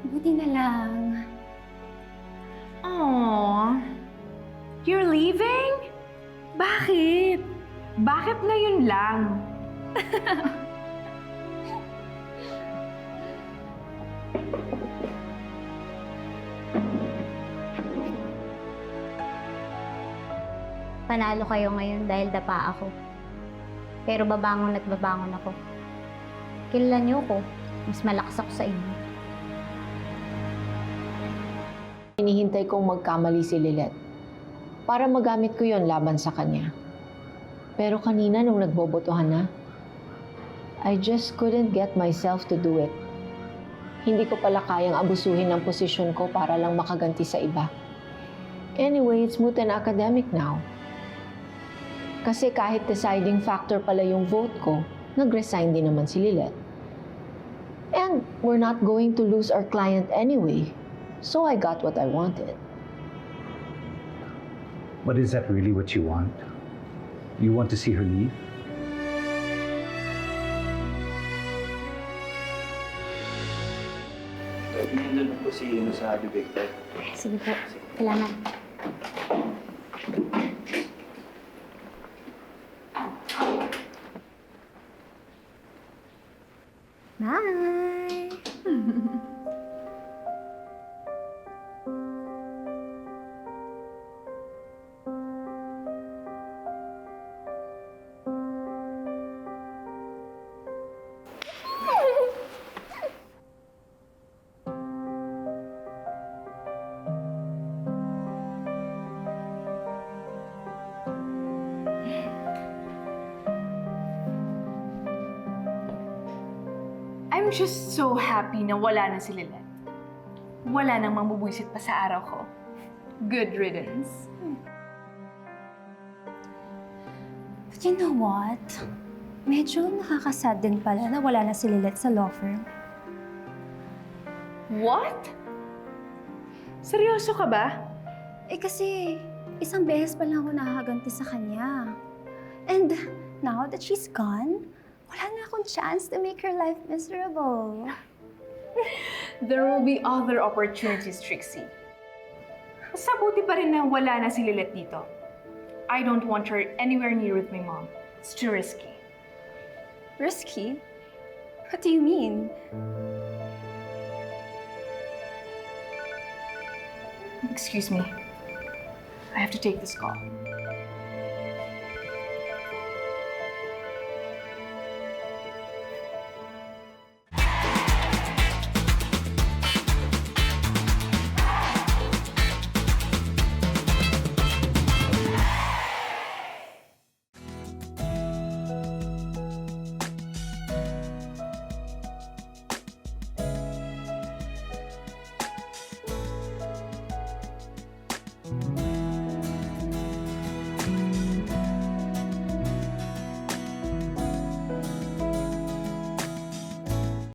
Buti na lang. Aww. You're leaving? Bakit? Bakit ngayon lang? Panalo kayo ngayon dahil dapa ako. Pero babangon at babangon ako. Kilala niyo ko. Mas malakas ako sa inyo. Hinihintay kong magkamali si Lilet para magamit ko yon laban sa kanya. Pero kanina nung nagbobotohan na, I just couldn't get myself to do it. Hindi ko pala kayang abusuhin ng posisyon ko para lang makaganti sa iba. Anyway, it's moot and academic now. Kasi kahit deciding factor pala yung vote ko, nag-resign din naman si Lilet. And we're not going to lose our client anyway. So I got what I wanted. But is that really what you want? You want to see her leave? Nandun po si sa Victor. Sige po. Salamat. Bye! I'm just so happy na wala na si Lilet. Wala nang mamubwisit pa sa araw ko. Good riddance. But you know what? Medyo nakakasad din pala na wala na si Lilet sa law firm. What? Seryoso ka ba? Eh kasi, isang beses pa lang ako nakakaganti sa kanya. And now that she's gone, wala na akong chance to make her life miserable. There will be other opportunities, Trixie. Basta buti pa rin na wala na si Lilet dito. I don't want her anywhere near with my mom. It's too risky. Risky? What do you mean? Excuse me. I have to take this call.